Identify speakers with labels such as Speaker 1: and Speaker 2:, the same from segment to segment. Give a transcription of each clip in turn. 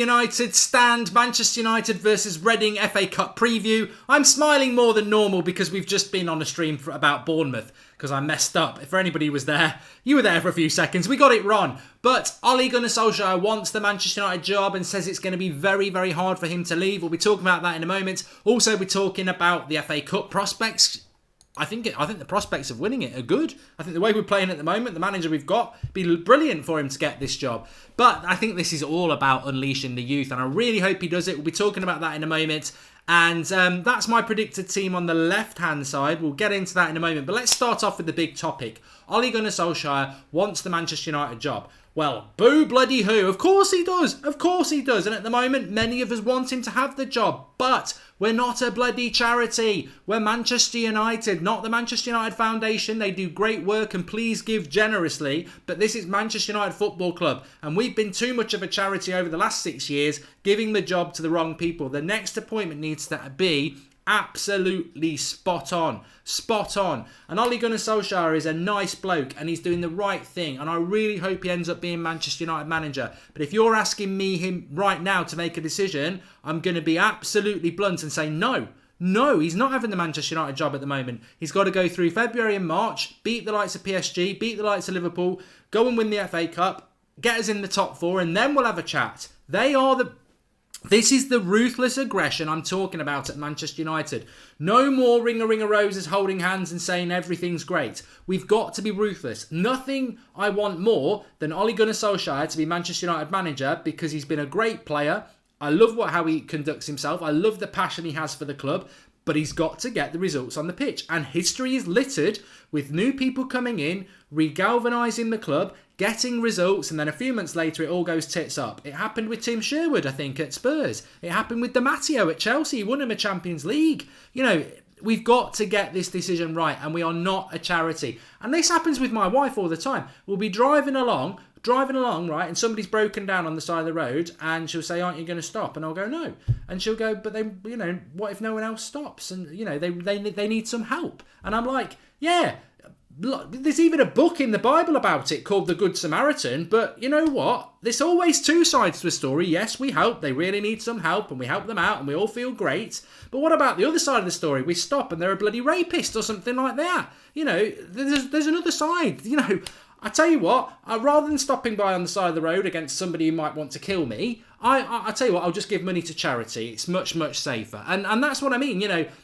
Speaker 1: United stand, Manchester United versus Reading FA Cup preview. I'm smiling more than normal because we've just been on a stream about Bournemouth because I messed up. If anybody was there, you were there for a few seconds. We got it wrong. But Ole Gunnar Solskjaer wants the Manchester United job and says it's going to be very, very hard for him to leave. We'll be talking about that in a moment. Also, we're talking about the FA Cup prospects. I think the prospects of winning it are good. I think the way we're playing at the moment, the manager we've got, be brilliant for him to get this job. But I think this is all about unleashing the youth, and I really hope he does it. We'll be talking about that in a moment. And that's my predicted team on the left-hand side. We'll get into that in a moment. But let's start off with the big topic. Ole Gunnar Solskjaer wants the Manchester United job. Well, boo bloody who. Of course he does. Of course he does. And at the moment, many of us want him to have the job. But we're not a bloody charity. We're Manchester United, not the Manchester United Foundation. They do great work and please give generously. But this is Manchester United Football Club. And we've been too much of a charity over the last 6 years, giving the job to the wrong people. The next appointment needs to be absolutely spot on. Spot on. And Ole Gunnar Solskjaer is a nice bloke and he's doing the right thing. And I really hope he ends up being Manchester United manager. But if you're asking me him right now to make a decision, I'm going to be absolutely blunt and say no. No, he's not having the Manchester United job at the moment. He's got to go through February and March, beat the likes of PSG, beat the likes of Liverpool, go and win the FA Cup, get us in the top four, and then we'll have a chat. This is the ruthless aggression I'm talking about at Manchester United. No more ring a roses holding hands and saying everything's great. We've got to be ruthless. Nothing I want more than Ole Gunnar Solskjaer to be Manchester United manager because he's been a great player. I love how he conducts himself. I love the passion he has for the club. But he's got to get the results on the pitch. And history is littered with new people coming in, regalvanising the club, getting results, and then a few months later it all goes tits up. It happened with Tim Sherwood, I think, at Spurs. It happened with Di Matteo at Chelsea. He won him a Champions League. You know, we've got to get this decision right, and we are not a charity. And this happens with my wife all the time. We'll be driving along, right, and somebody's broken down on the side of the road, and she'll say, "Aren't you going to stop?" And I'll go, "No." And she'll go, "But they, what if no one else stops? And they need some help." And I'm like, "Yeah." Look, there's even a book in the Bible about it called The Good Samaritan, but you know what? There's always two sides to a story. Yes, we help. They really need some help, and we help them out, and we all feel great. But what about the other side of the story? We stop, and they're a bloody rapist or something like that. There's another side. I tell you what, rather than stopping by on the side of the road against somebody who might want to kill me, I tell you what, I'll just give money to charity. It's much, much safer. And that's what I mean.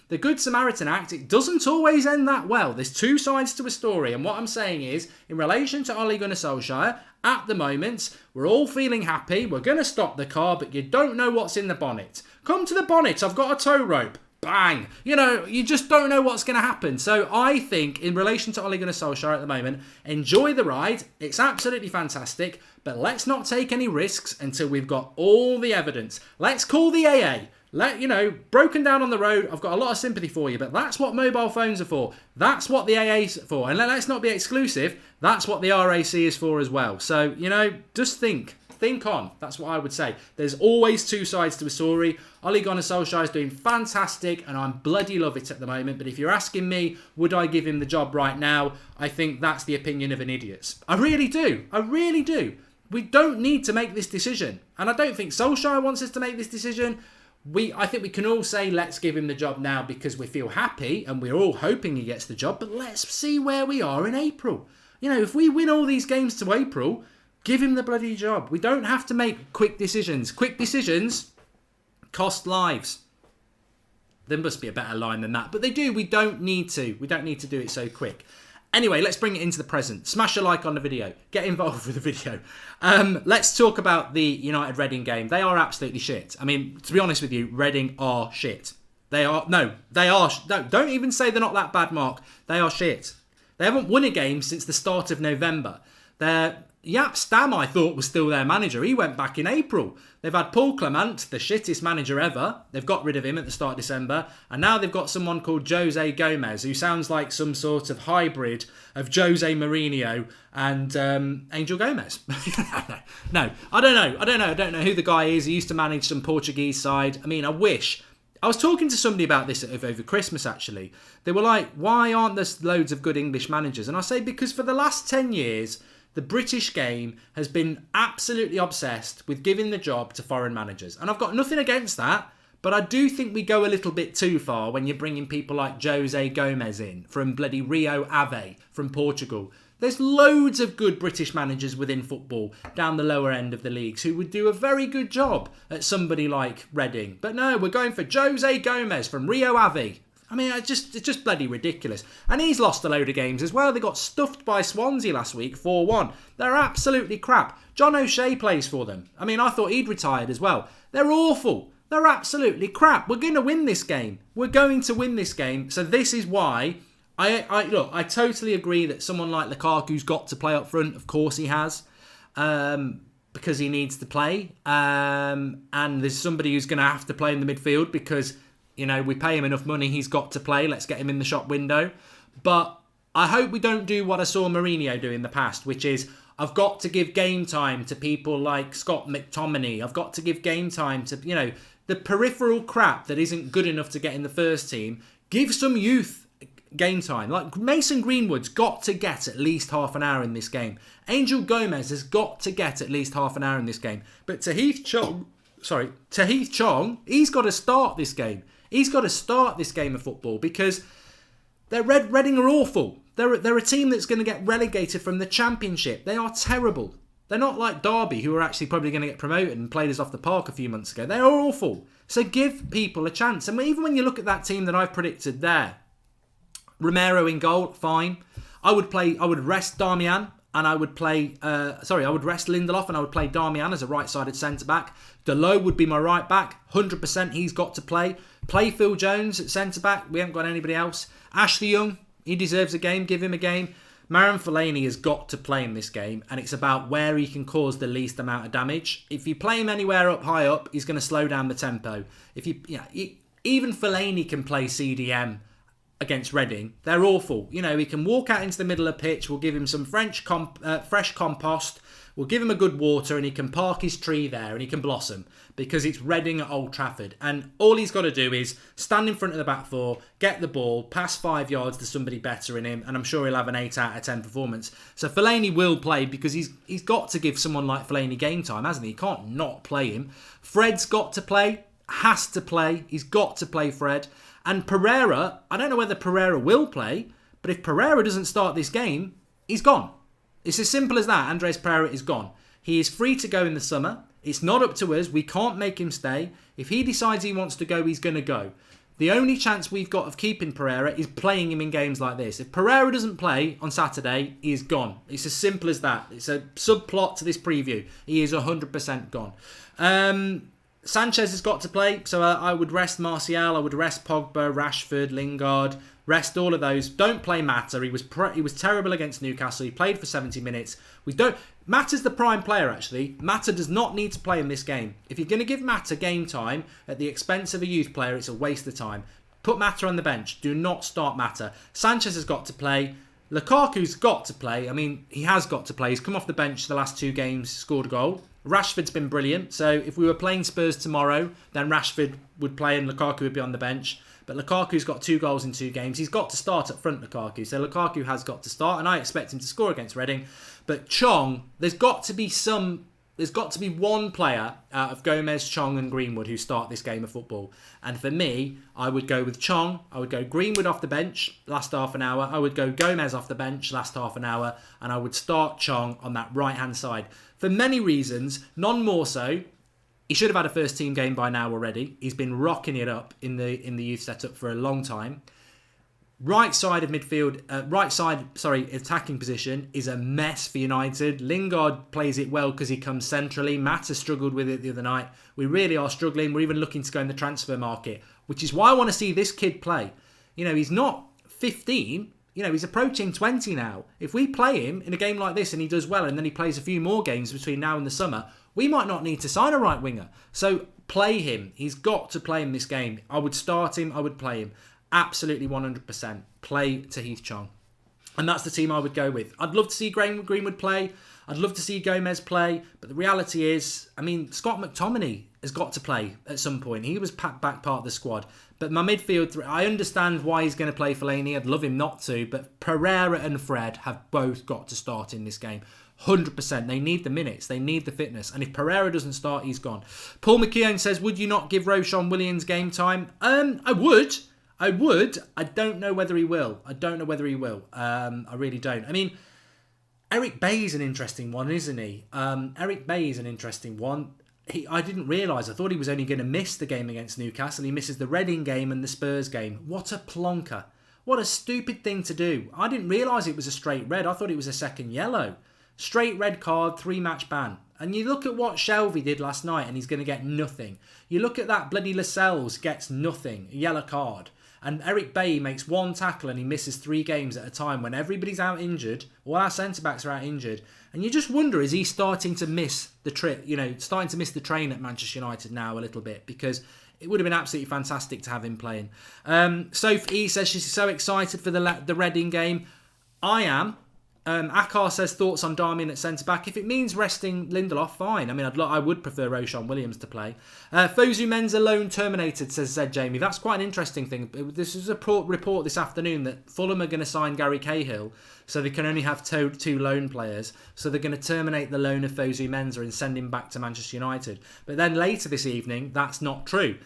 Speaker 1: The Good Samaritan Act, it doesn't always end that well. There's two sides to a story. And what I'm saying is, in relation to Ole Gunnar Solskjaer, at the moment, we're all feeling happy. We're going to stop the car, but you don't know what's in the bonnet. Come to the bonnet. I've got a tow rope. Bang! You just don't know what's going to happen. So I think, in relation to Ole Gunnar Solskjaer at the moment, enjoy the ride. It's absolutely fantastic. But let's not take any risks until we've got all the evidence. Let's call the AA. Broken down on the road, I've got a lot of sympathy for you, but that's what mobile phones are for. That's what the AA is for. And let's not be exclusive. That's what the RAC is for as well. So, just think. Think on. That's what I would say. There's always two sides to a story. Ole Gunnar Solskjaer is doing fantastic and I bloody love it at the moment. But if you're asking me, would I give him the job right now? I think that's the opinion of an idiot. I really do. I really do. We don't need to make this decision. And I don't think Solskjaer wants us to make this decision. I think we can all say, let's give him the job now because we feel happy and we're all hoping he gets the job. But let's see where we are in April. If we win all these games to April, give him the bloody job. We don't have to make quick decisions. Quick decisions cost lives. There must be a better line than that. But they do. We don't need to. We don't need to do it so quick. Anyway, let's bring it into the present. Smash a like on the video. Get involved with the video. Let's talk about the United Reading game. They are absolutely shit. I mean, to be honest with you, Reading are shit. Don't even say they're not that bad, Mark. They are shit. They haven't won a game since the start of November. Jaap Stam, I thought, was still their manager. He went back in April. They've had Paul Clement, the shittest manager ever. They've got rid of him at the start of December. And now they've got someone called Jose Gomez, who sounds like some sort of hybrid of Jose Mourinho and Angel Gomez. No, I don't know who the guy is. He used to manage some Portuguese side. I mean, I wish. I was talking to somebody about this over Christmas, actually. They were like, why aren't there loads of good English managers? And I say, because for the last 10 years... the British game has been absolutely obsessed with giving the job to foreign managers. And I've got nothing against that, but I do think we go a little bit too far when you're bringing people like Jose Gomez in from bloody Rio Ave from Portugal. There's loads of good British managers within football down the lower end of the leagues who would do a very good job at somebody like Reading. But no, we're going for Jose Gomez from Rio Ave. I mean, it's just bloody ridiculous. And he's lost a load of games as well. They got stuffed by Swansea last week, 4-1. They're absolutely crap. John O'Shea plays for them. I mean, I thought he'd retired as well. They're awful. They're absolutely crap. We're going to win this game. We're going to win this game. So this is why I totally agree that someone like Lukaku's got to play up front. Of course he has. Because he needs to play. And there's somebody who's going to have to play in the midfield because, you know, we pay him enough money. He's got to play. Let's get him in the shop window. But I hope we don't do what I saw Mourinho do in the past, which is I've got to give game time to people like Scott McTominay. I've got to give game time to, you know, the peripheral crap that isn't good enough to get in the first team. Give some youth game time. Like Mason Greenwood's got to get at least half an hour in this game. Angel Gomez has got to get at least half an hour in this game. But Tahith Chong, he's got to start this game. He's got to start this game of football because Reading are awful. They're a team that's going to get relegated from the Championship. They are terrible. They're not like Derby, who are actually probably going to get promoted and played us off the park a few months ago. They are awful. So give people a chance. And even when you look at that team that I've predicted there, Romero in goal, fine. I would rest Darmian and I would rest Lindelof and I would play Darmian as a right-sided centre-back. Delot would be my right-back. 100% he's got to play. Play Phil Jones at centre-back. We haven't got anybody else. Ashley Young, he deserves a game. Give him a game. Marouane Fellaini has got to play in this game, and it's about where he can cause the least amount of damage. If you play him anywhere up high up, he's going to slow down the tempo. Even Fellaini can play CDM against Reading. They're awful. You know, he can walk out into the middle of the pitch. We'll give him some fresh compost. We'll give him a good water, and he can park his tree there, and he can blossom because it's Reading at Old Trafford. And all he's got to do is stand in front of the back four, get the ball, pass 5 yards to somebody better in him, and I'm sure he'll have an 8 out of 10 performance. So Fellaini will play because he's got to give someone like Fellaini game time, hasn't he? He can't not play him. Fred's got to play, has to play. He's got to play Fred. And Pereira, I don't know whether Pereira will play, but if Pereira doesn't start this game, he's gone. It's as simple as that. Andres Pereira is gone. He is free to go in the summer. It's not up to us. We can't make him stay. If he decides he wants to go, he's going to go. The only chance we've got of keeping Pereira is playing him in games like this. If Pereira doesn't play on Saturday, he is gone. It's as simple as that. It's a subplot to this preview. He is 100% gone. Sanchez has got to play, so I would rest Martial, I would rest Pogba, Rashford, Lingard, rest all of those. Don't play Mata. He was terrible against Newcastle. He played for 70 minutes. Mata's the prime player, actually. Mata does not need to play in this game. If you're going to give Mata game time at the expense of a youth player, it's a waste of time. Put Mata on the bench. Do not start Mata. Sanchez has got to play. Lukaku's got to play. I mean, he has got to play. He's come off the bench the last 2 games, scored a goal. Rashford's been brilliant. So if we were playing Spurs tomorrow, then Rashford would play and Lukaku would be on the bench. But Lukaku's got 2 goals in 2 games. He's got to start up front, Lukaku. So Lukaku has got to start, and I expect him to score against Reading. But Chong, there's got to be one player out of Gomez, Chong and Greenwood who start this game of football. And for me, I would go with Chong. I would go Greenwood off the bench last half an hour. I would go Gomez off the bench last half an hour. And I would start Chong on that right-hand side. For many reasons, none more so. He should have had a first team game by now already. He's been rocking it up in the youth setup for a long time. Right side of midfield, attacking position is a mess for United. Lingard plays it well because he comes centrally. Mata struggled with it the other night. We really are struggling. We're even looking to go in the transfer market, which is why I want to see this kid play. You know, he's not 15. You know, he's approaching 20 now. If we play him in a game like this and he does well and then he plays a few more games between now and the summer, we might not need to sign a right winger. So play him. He's got to play in this game. I would start him. I would play him. Absolutely 100%. Play Tahith Chong. And that's the team I would go with. I'd love to see Greenwood play. I'd love to see Gomez play, but the reality is, I mean, Scott McTominay has got to play at some point. He was back part of the squad. But my midfield, I understand why he's going to play Fellaini. I'd love him not to. But Pereira and Fred have both got to start in this game. 100%. They need the minutes. They need the fitness. And if Pereira doesn't start, he's gone. Paul McKeown says, would you not give Roshan Williams game time? I would. I don't know whether he will. I really don't. I mean, Eric Bay's an interesting one, isn't he? Eric Bay is an interesting one. I didn't realise. I thought he was only going to miss the game against Newcastle. He misses the Reading game and the Spurs game. What a plonker. What a stupid thing to do. I didn't realise it was a straight red. I thought it was a second yellow. Straight red card, 3-match ban. And you look at what Shelvey did last night and he's going to get nothing. You look at that bloody Lascelles, gets nothing. A yellow card. And Eric Bay makes one tackle and he misses 3 games at a time when everybody's out injured. All our centre-backs are out injured. And you just wonder, is he starting to miss the trip? You know, starting to miss the train at Manchester United now a little bit, because it would have been absolutely fantastic to have him playing. Sophie says she's so excited for the Reading game. I am. Akar says thoughts on Darmian at centre-back. If it means resting Lindelof, fine. I mean, I would prefer Roshan Williams to play. Fosu Mensah loan terminated, says Zed Jamie. That's quite an interesting thing. This is a report this afternoon that Fulham are going to sign Gary Cahill, so they can only have two loan players. So they're going to terminate the loan of Fosu Mensah and send him back to Manchester United. But then later this evening, that's not true.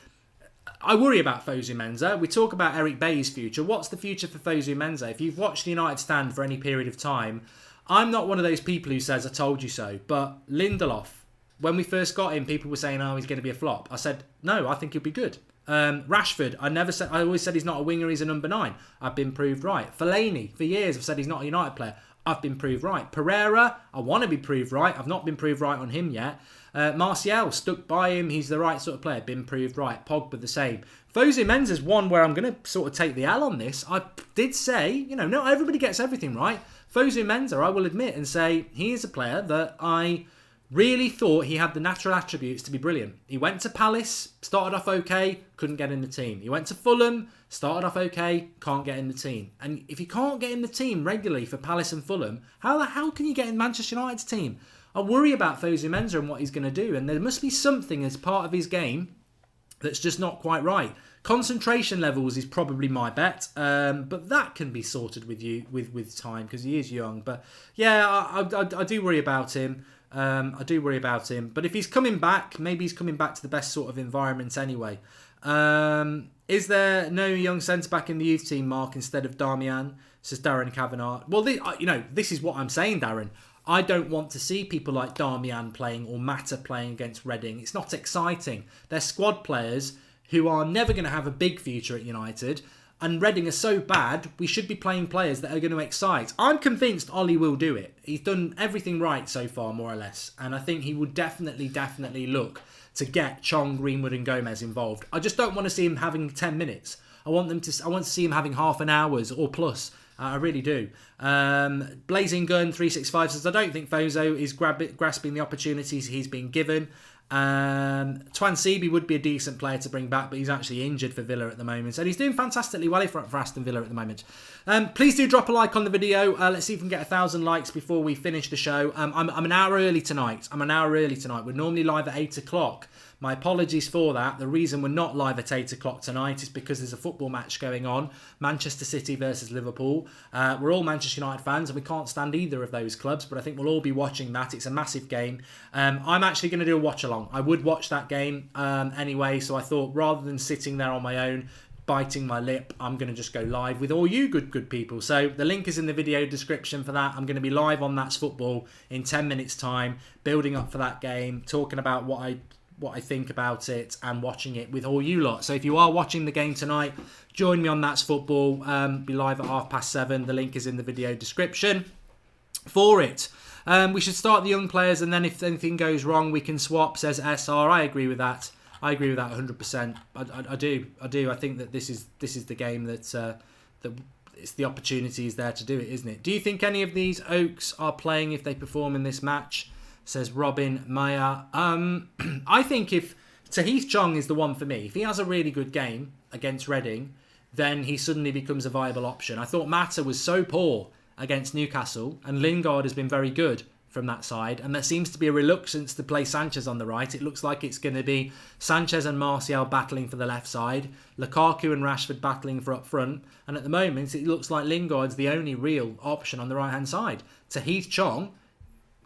Speaker 1: I worry about Fosu Mensah. We talk about Eric Bay's future. What's the future for Fosu Mensah? If you've watched the United stand for any period of time, I'm not one of those people who says, I told you so. But Lindelof, when we first got him, people were saying, oh, he's going to be a flop. I said, no, I think he'll be good. Rashford, I always said he's not a winger, he's a number 9. I've been proved right. Fellaini, for years, I've said he's not a United player. I've been proved right. Pereira, I want to be proved right. I've not been proved right on him yet. Martial, stuck by him. He's the right sort of player. Been proved right. Pogba, the same. Fosu Mensah's one where I'm going to sort of take the L on this. I did say, you know, not everybody gets everything right. Fosu Mensah, I will admit and say, he is a player that I really thought he had the natural attributes to be brilliant. He went to Palace, started off okay, couldn't get in the team. He went to Fulham, started off okay, can't get in the team. And if you can't get in the team regularly for Palace and Fulham, how the hell can you get in Manchester United's team? I worry about Fosu Mensah and what he's going to do. And there must be something as part of his game that's just not quite right. Concentration levels is probably my bet, but that can be sorted with time because he is young. But yeah, I do worry about him. But if he's coming back, maybe he's coming back to the best sort of environment anyway. Is there no young centre-back in the youth team, Mark, instead of Darmian? Says Darren Kavanagh. Well, this is what I'm saying, Darren. I don't want to see people like Darmian playing or Mata playing against Reading. It's not exciting. They're squad players who are never going to have a big future at United. And Reading are so bad, we should be playing players that are going to excite. I'm convinced Ollie will do it. He's done everything right so far, more or less. And I think he would definitely look to get Chong, Greenwood and Gomez involved. I just don't want to see him having 10 minutes. I want to see him having half an hour's or plus. I really do. Blazing Gun 365 says, I don't think Fozo is grasping the opportunities he's been given. Twan Seaby would be a decent player to bring back, but he's actually injured for Villa at the moment. And he's doing fantastically well for Aston Villa at the moment. Please do drop a like on the video. Let's see if we can get 1,000 likes before we finish the show. I'm an hour early tonight. We're normally live at 8 o'clock. My apologies for that. The reason we're not live at 8 o'clock tonight is because there's a football match going on. Manchester City versus Liverpool. We're all Manchester United fans and we can't stand either of those clubs, but I think we'll all be watching that. It's a massive game. I'm actually going to do a watch along. I would watch that game anyway, so I thought rather than sitting there on my own, biting my lip, I'm going to just go live with all you good people. So the link is in the video description for that. I'm going to be live on That's Football in 10 minutes time, building up for that game, talking about what I think about it and watching it with all you lot. So if you are watching the game tonight, join me on That's Football. Be live at 7:30. The link is in the video description for it. We should start the young players and then if anything goes wrong, we can swap, says SR. I agree with that. 100%. I do. I think that this is the game that it's the opportunity is there to do it, isn't it? Do you think any of these Oaks are playing if they perform in this match? Says Robin Maya. I think if Tahith Chong is the one for me, if he has a really good game against Reading, then he suddenly becomes a viable option. I thought Mata was so poor against Newcastle and Lingard has been very good from that side, and there seems to be a reluctance to play Sanchez on the right. It looks like it's going to be Sanchez and Martial battling for the left side, Lukaku and Rashford battling for up front, and at the moment it looks like Lingard's the only real option on the right hand side. To Heath Chong,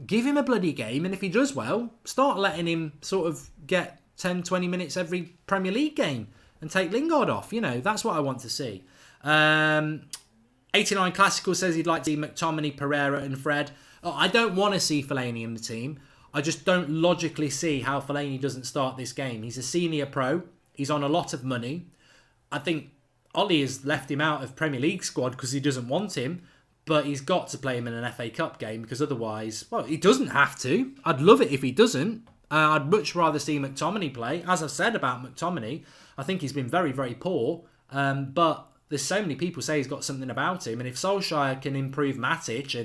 Speaker 1: give him a bloody game, and if he does well, start letting him sort of get 10-20 minutes every Premier League game and take Lingard off. You know, that's what I want to see. 89 Classical says he'd like to see McTominay, Pereira and Fred. I don't want to see Fellaini in the team. I just don't logically see how Fellaini doesn't start this game. He's a senior pro. He's on a lot of money. I think Ollie has left him out of Premier League squad because he doesn't want him. But he's got to play him in an FA Cup game because otherwise, well, he doesn't have to. I'd love it if he doesn't. I'd much rather see McTominay play. As I've said about McTominay, I think he's been very, very poor. But there's so many people say he's got something about him. And if Solskjaer can improve Matic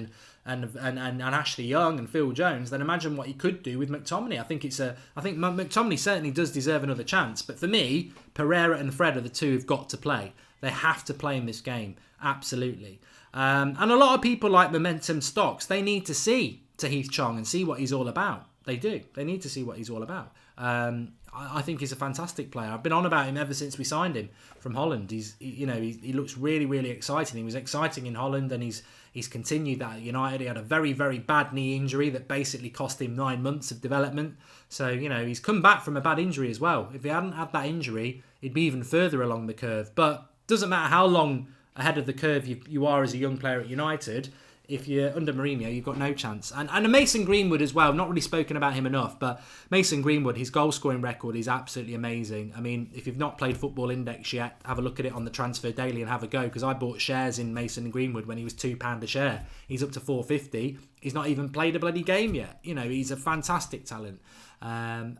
Speaker 1: and Ashley Young and Phil Jones, then imagine what he could do with McTominay. I think McTominay certainly does deserve another chance. But for me, Pereira and Fred are the two who've got to play. They have to play in this game. Absolutely. And a lot of people like momentum stocks. They need to see Heath Chong and see what he's all about. They do. They need to see what he's all about. I think he's a fantastic player. I've been on about him ever since we signed him from Holland. He looks really, really exciting. He was exciting in Holland, and he's continued that at United. He had a very, very bad knee injury that basically cost him 9 months of development. So, he's come back from a bad injury as well. If he hadn't had that injury, he'd be even further along the curve. But doesn't matter how long ahead of the curve you are as a young player at United. If you're under Mourinho, you've got no chance. And a Mason Greenwood as well. Not really spoken about him enough, but Mason Greenwood, his goal scoring record is absolutely amazing. I mean, if you've not played Football Index yet, have a look at it on the Transfer Daily and have a go, because I bought shares in Mason Greenwood when he was £2 a share. He's up to £4.50. He's not even played a bloody game yet. He's a fantastic talent. And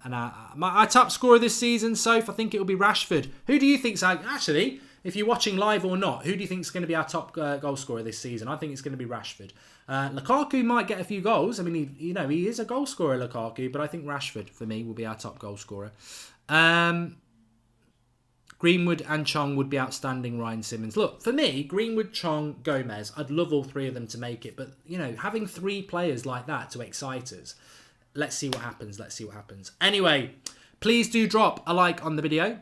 Speaker 1: my top scorer this season, Soph, I think it will be Rashford. Who do you think's actually? If you're watching live or not, who do you think is going to be our top goal scorer this season? I think it's going to be Rashford. Lukaku might get a few goals. I mean, he is a goal scorer, Lukaku, but I think Rashford, for me, will be our top goal scorer. Greenwood and Chong would be outstanding, Ryan Simmons. Look, for me, Greenwood, Chong, Gomez, I'd love all three of them to make it. But, having three players like that to excite us, let's see what happens. Anyway, please do drop a like on the video.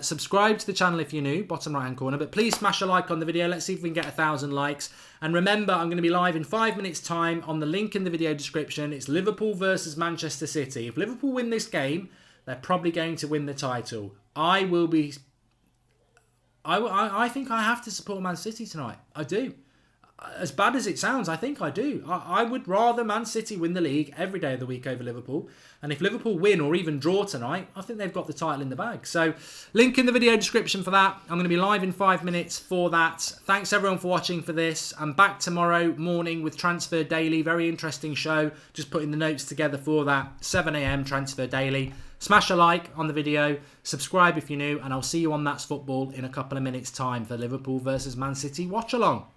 Speaker 1: Subscribe to the channel if you're new, bottom right hand corner. But please smash a like on the video. Let's see if we can get 1,000 likes. And remember, I'm going to be live in 5 minutes time on the link in the video description. It's Liverpool versus Manchester City. If Liverpool win this game, they're probably going to win the title. I think I have to support Man City tonight. I do. As bad as it sounds, I think I do. I would rather Man City win the league every day of the week over Liverpool. And if Liverpool win or even draw tonight, I think they've got the title in the bag. So, link in the video description for that. I'm going to be live in 5 minutes for that. Thanks everyone for watching for this. I'm back tomorrow morning with Transfer Daily. Very interesting show. Just putting the notes together for that. 7 a.m. Transfer Daily. Smash a like on the video. Subscribe if you're new. And I'll see you on That's Football in a couple of minutes' time for Liverpool versus Man City watch along.